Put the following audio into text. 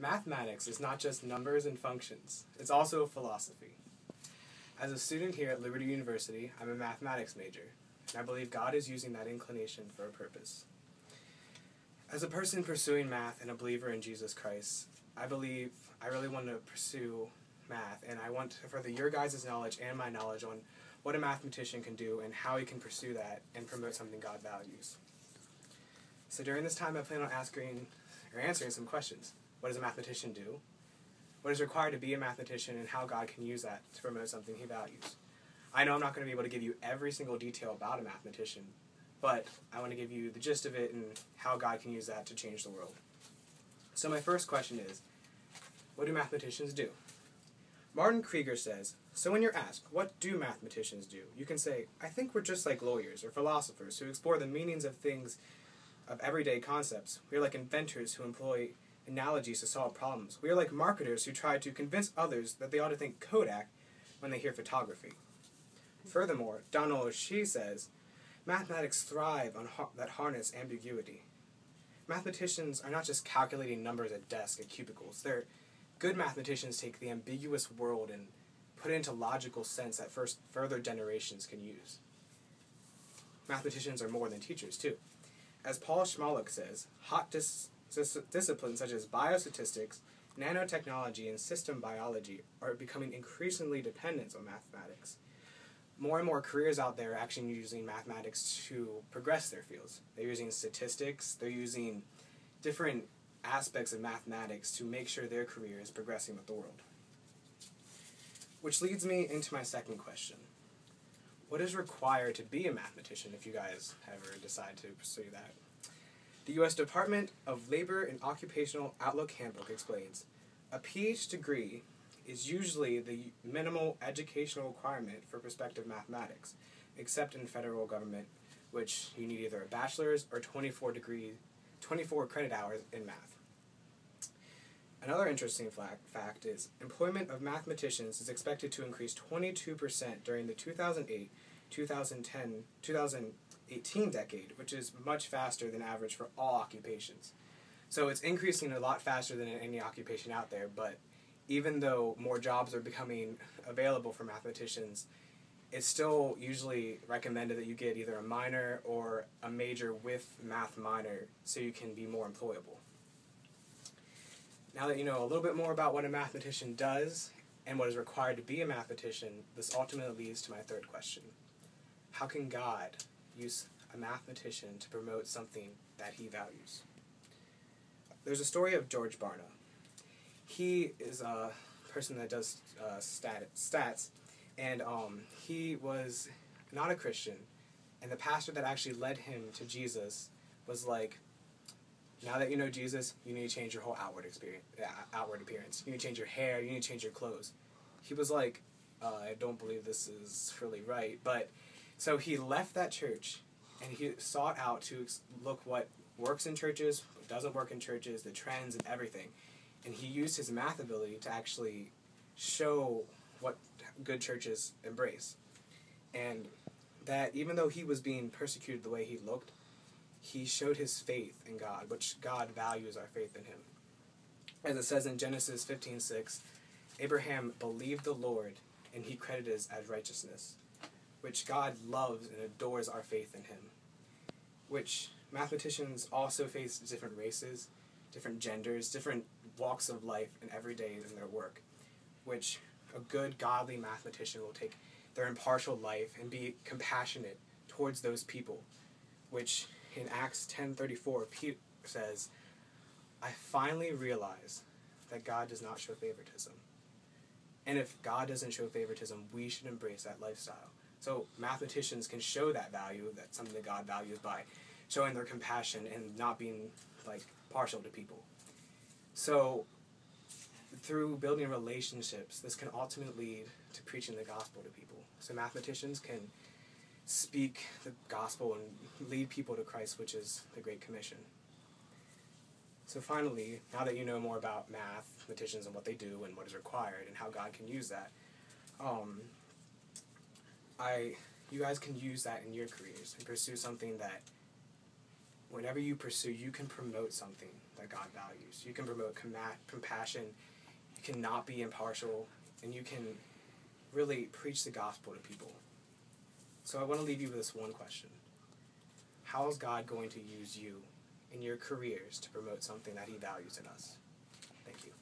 Mathematics is not just numbers and functions, it's also a philosophy. As a student here at Liberty University, I'm a mathematics major, and I believe God is using that inclination for a purpose. As a person pursuing math and a believer in Jesus Christ, I believe I really want to pursue math, and I want to further your guys' knowledge and my knowledge on what a mathematician can do and how he can pursue that and promote something God values. So during this time, I plan on answering some questions. What does a mathematician do? What is required to be a mathematician, and how God can use that to promote something he values? I know I'm not going to be able to give you every single detail about a mathematician, but I want to give you the gist of it and how God can use that to change the world. So my first question is, what do mathematicians do? Martin Krieger says, so when you're asked, what do mathematicians do? You can say, I think we're just like lawyers or philosophers who explore the meanings of things, of everyday concepts. We are like inventors who employ analogies to solve problems. We are like marketers who try to convince others that they ought to think Kodak when they hear photography. Furthermore, Donald O'Shea says, mathematics thrive on that harness ambiguity. Mathematicians are not just calculating numbers at desks at cubicles. Good mathematicians take the ambiguous world and put it into logical sense that further generations can use. Mathematicians are more than teachers, too. As Paul Schmollick says, hot disciplines such as biostatistics, nanotechnology, and system biology are becoming increasingly dependent on mathematics. More and more careers out there are actually using mathematics to progress their fields. They're using statistics, they're using different aspects of mathematics to make sure their career is progressing with the world. Which leads me into my second question. What is required to be a mathematician if you guys ever decide to pursue that? The U.S. Department of Labor and Occupational Outlook Handbook explains, a PhD degree is usually the minimal educational requirement for prospective mathematics, except in federal government, which you need either a bachelor's or 24 credit hours in math. Another interesting fact is employment of mathematicians is expected to increase 22% during the 2018 decade, which is much faster than average for all occupations. So it's increasing a lot faster than in any occupation out there, but even though more jobs are becoming available for mathematicians, it's still usually recommended that you get either a minor or a major with math minor so you can be more employable. Now that you know a little bit more about what a mathematician does and what is required to be a mathematician, this ultimately leads to my third question. How can God use a mathematician to promote something that he values? There's a story of George Barna. He is a person that does stats, and he was not a Christian, and the pastor that actually led him to Jesus was like, now that you know Jesus, you need to change your whole outward appearance. You need to change your hair, you need to change your clothes. He was like, I don't believe this is really right, but so he left that church, and he sought out to look what works in churches, what doesn't work in churches, the trends and everything. And he used his math ability to actually show what good churches embrace. And that even though he was being persecuted the way he looked, he showed his faith in God, which God values our faith in him. As it says in Genesis 15:6, Abraham believed the Lord, and he credited it as righteousness, which God loves and adores our faith in him. Which mathematicians also face different races, different genders, different walks of life and every day in their work, which a good, godly mathematician will take their impartial life and be compassionate towards those people, which in Acts 10:34, Peter says, I finally realize that God does not show favoritism. And if God doesn't show favoritism, we should embrace that lifestyle. So mathematicians can show that value, that's something that God values, by showing their compassion and not being partial to people. So through building relationships, this can ultimately lead to preaching the gospel to people. So mathematicians can speak the gospel and lead people to Christ, which is the Great Commission. So finally, now that you know more about mathematicians and what they do and what is required and how God can use that, you guys can use that in your careers and pursue something that whenever you pursue, you can promote something that God values. You can promote compassion. You can not be impartial, and you can really preach the gospel to people. So I want to leave you with this one question. How is God going to use you in your careers to promote something that he values in us? Thank you.